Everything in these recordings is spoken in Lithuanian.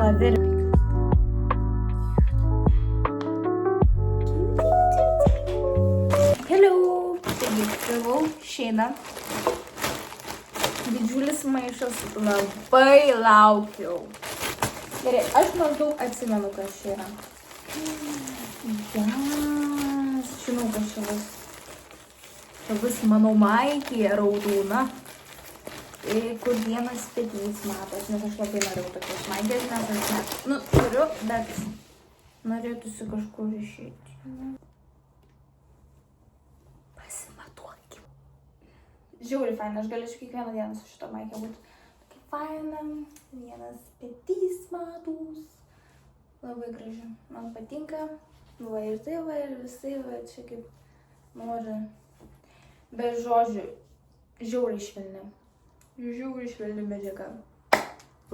tą virvę. Hello! Taigi, gavau šeiną. Didžiulis maišas, labai laukiau. Gerai, aš maždaug atsimenu, kas čia yra. Žinau, kas čia bus. Čia bus mano maikė raudona. Kur vienas petys matos, nes aš labai norėjau tokios maikės, nes aš net, turiu, bet norėtųsi kažkur išeiti. Pasimatuokim. Žiauriai faina, aš galėčiau kiekvieną dieną su šito maikė būti. Tokia faina, vienas petys matos. Labai graži, man patinka. Va ir tai, va ir visai, va čia kaip nori. Be žodžių, žiauriai švelni. Žiauriai švelni medžiaga.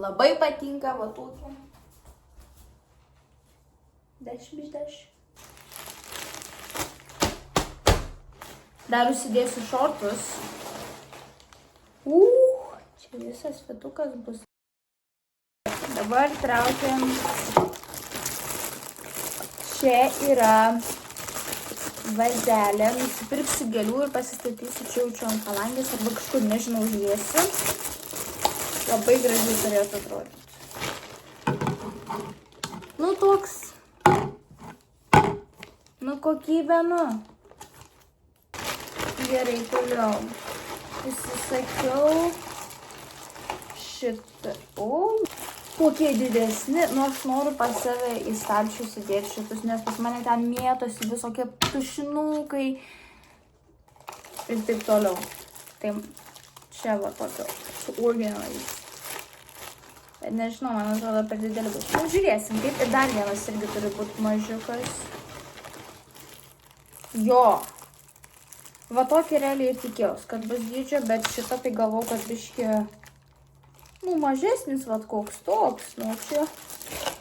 Labai patinka, va tokia. 10 iš 10. Dar užsidėsiu šortus. Čia visas fetukas bus. Dabar traukiam. Čia yra vazelė. Nusipirksiu gėlių ir pasistatysiu čia ant palangės arba kažkur, nežinau, užliesiu. Labai gražiai turėtų atrodyti. Toks. Kokybė, Gerai, toliau. Įsisakiau šitą. Kokie didesni. Aš noriu pas save į stalčių sudėti šitus, nes pas mane ten mėtosi visokie tušinukai. Ir taip toliau. Tai čia va tokio. Organize. Bet nežinau, man atrodo per didelį bus. Žiūrėsim, kaip. Ir dar vienas irgi turi būti mažiukas. Jo. Va tokį realiai ir tikėjausi, kad bus dydžio, bet šitą tai galvau, kad biški, mažesnis, va koks toks, čia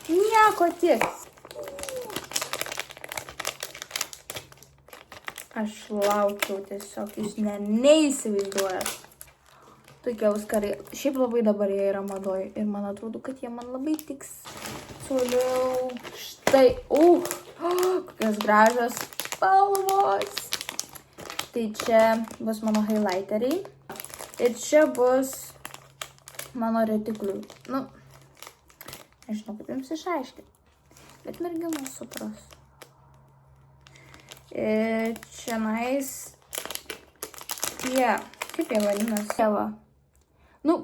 nieko tiks. Aš laukiau tiesiog, jūs neįsivaizduojat. Tokie auskarai, šiaip labai dabar jie yra madoj ir man atrodo, kad jie man labai tiks. Toliau, štai, kokios gražios spalvos. Tai čia bus mano highlighteriai. Ir čia bus mano retiklių. Nežinau, kaip jums išaiškinti. Bet merginos supras. Ir čia kaip jie vadinasi?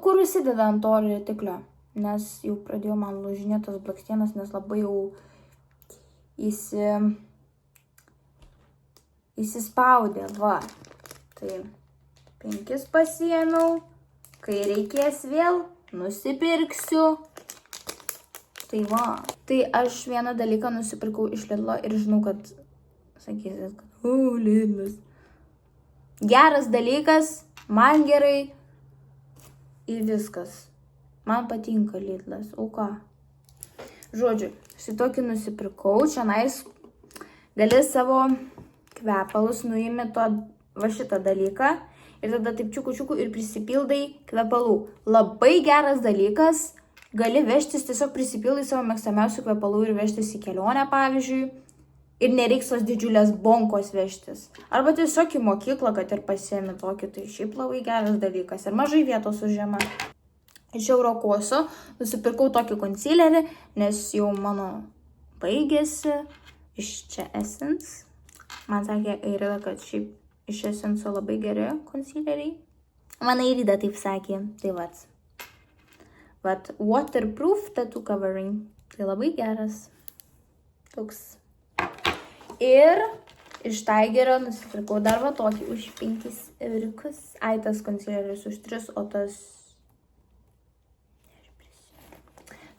Kur užsideda ant to retiklio. Nes jau pradėjo man lūžinėti tos blakstienos, nes labai jau įsispaudė, va. Tai 5 pasiėmiau, kai reikės vėl, nusipirksiu. Tai va. Tai aš vieną dalyką nusipirkau iš Lidlo ir žinau, kad sakysit, kad Lidlas. Geras dalykas, man gerai ir viskas. Man patinka Lidlas, ką? Žodžiu, šitokį nusipirkau, čianais gali savo kvepalus nuimi va šitą dalyką ir tada taip čiuku ir prisipildai kvepalų. Labai geras dalykas, gali vežtis, tiesiog prisipildai savo mėgstamiausių kvepalų ir vežtis į kelionę, pavyzdžiui, ir nereiks tos didžiulės bonkos vežtis. Arba tiesiog į mokyklą, kad ir pasiemi tokį, tai šiaip labai geras dalykas ir mažai vietos užima. Iš Eurokoso nusipirkau tokį konsilerį, nes jau mano baigėsi iš čia Essence. Man sakė Eirida, kad šiaip iš Essence labai geri konsileriai. Man Eirida taip sakė. Tai vat. Waterproof tattoo covering. Tai labai geras. Toks. Ir iš Tigerio nusipirkau dar va tokį už 5 euriukus. Tas konsileris už 3, o tas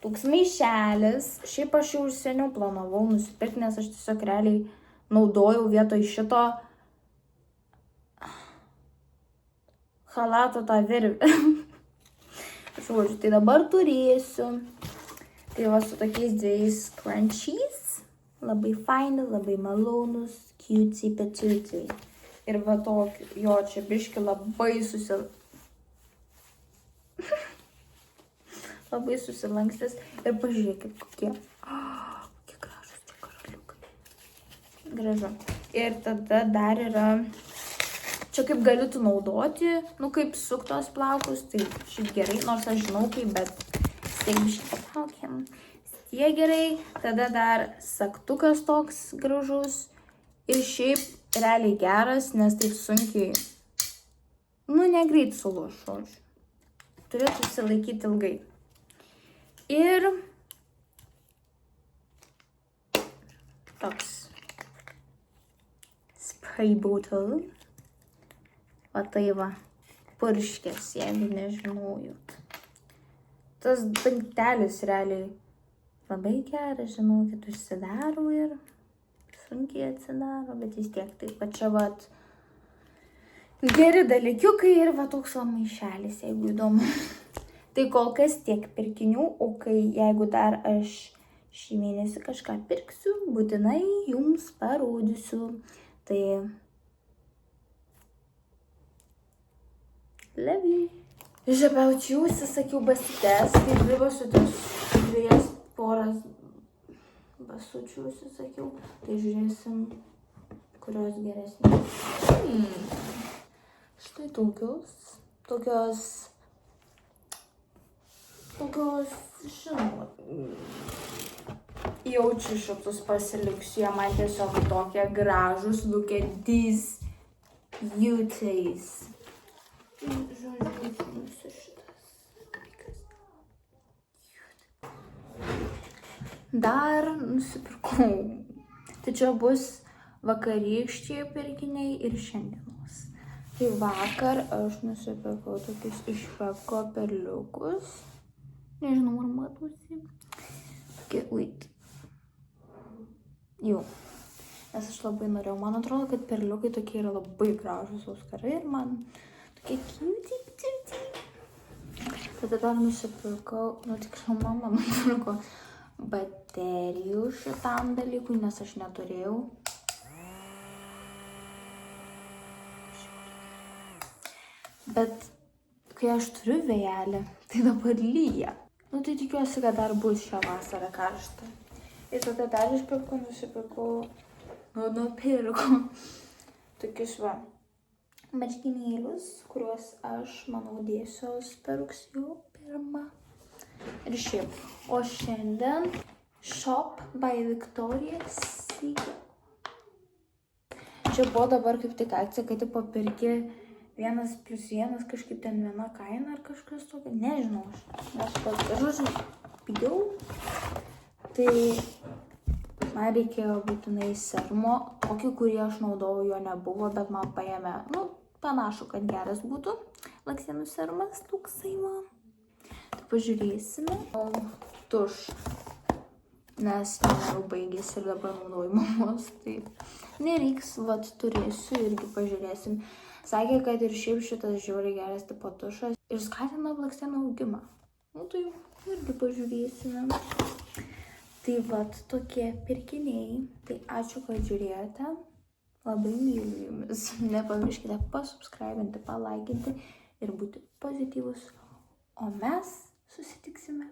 toks maišelis. Šiaip aš jau seniau planavau nusipirkti, nes aš tiesiog realiai naudojau vietoj šito chalato tą virvę. Žodžiu, tai dabar turėsiu. Tai va su tokiais 2 crunchies. Labai faini, labai malonus, cutesy patooty. Ir va tokį, jo čia biški labai labai susilankstęs. Ir pažiūrėkit, kokie gražus tie karaliukai. Gražu. Ir tada dar yra, čia kaip gali tu naudoti, nu kaip suktos plaukus, tai šiaip gerai, nors aš žinau kaip, bet tiek biškai patraukiam. Tie gerai, tada dar sagtukas toks gražus. Ir šiaip realiai geras, nes taip sunkiai, nu negreit sulūš, žodžiu. Turėtų susilaikyti ilgai. Ir toks spray bottle. O tai va, purškės, jeigu nežinojot. Tas dangtelis realiai labai geras, žinokit, užsidaro ir sunkiai atsidaro, bet vis tiek taip, kad čia vat geri dalykiukai ir va toks va maišelis, jeigu įdomu. Tai kol kas tiek pirkinių, o kai jeigu dar aš šį mėnesį kažką pirksiu, būtinai jums parodysiu. Tai love you. Žabiaučiau, sakiau bastytes, tai dvi basutės, dviejas poras basučių užsisakiau, tai žiūrėsim, kurios geresnės. Štai tokios, žinoma, jaučiu šitus pasiliksiu, jie man tiesiog tokie gražus, look at these beauties. Žodžiu, dar nusipirkau. Tai čia bus vakarykščiai pirkiniai ir šiandienos. Tai vakar aš nusipirkau tokius iš Pepko perliukus. Nežinau, ar matosi. Tokie, wait. Jau. Nes aš labai norėjau. Man atrodo, kad perliukai tokie yra labai gražus auskarai ir man tokie cute. Tada dar nusipirkau, nu tiksliau mama nusipirko baterijų šitam dalykui, nes aš neturėjau. Bet kai aš turiu vėjelį, tai dabar lyja. Nu tai tikiuosi, kad dar bus šią vasarą karštą. Ir tada dar nusipirkau tokius va marškinėlius, kuriuos aš, manau, dėsiu per rugsėjo 1. Ir šiaip. O šiandien Shop by Victoria's Secret. Čia buvo dabar kaip tik akcija, kad tipo pirki 1+1 kažkaip ten viena kaina ar kažkas tokio. Nežinau aš. Nes žodžiu, pigiau. Tai man reikėjo būtinai serumo. Tokį, kurį aš naudojau, jo nebuvo, bet man paėmė, nu, panašu, kad geras būtų. Lakstienų serumas toksai va. Pažiūrėsime. O tuš, nes jau baigėsi ir dabar naudoju mamos, tai nereiks, vat turėsiu, irgi pažiūrėsim. Sakė, kad ir šiaip šitas žiauriai geras tipo tušas ir skatina blakstienų augimą. Nu tai irgi pažiūrėsime. Tai vat tokie pirkiniai. Tai ačiū, kad žiūrėjote. Labai myliu jumis. Nepamirškite pasubscribinti, palaikinti ir būti pozityvus. O mes susitiksime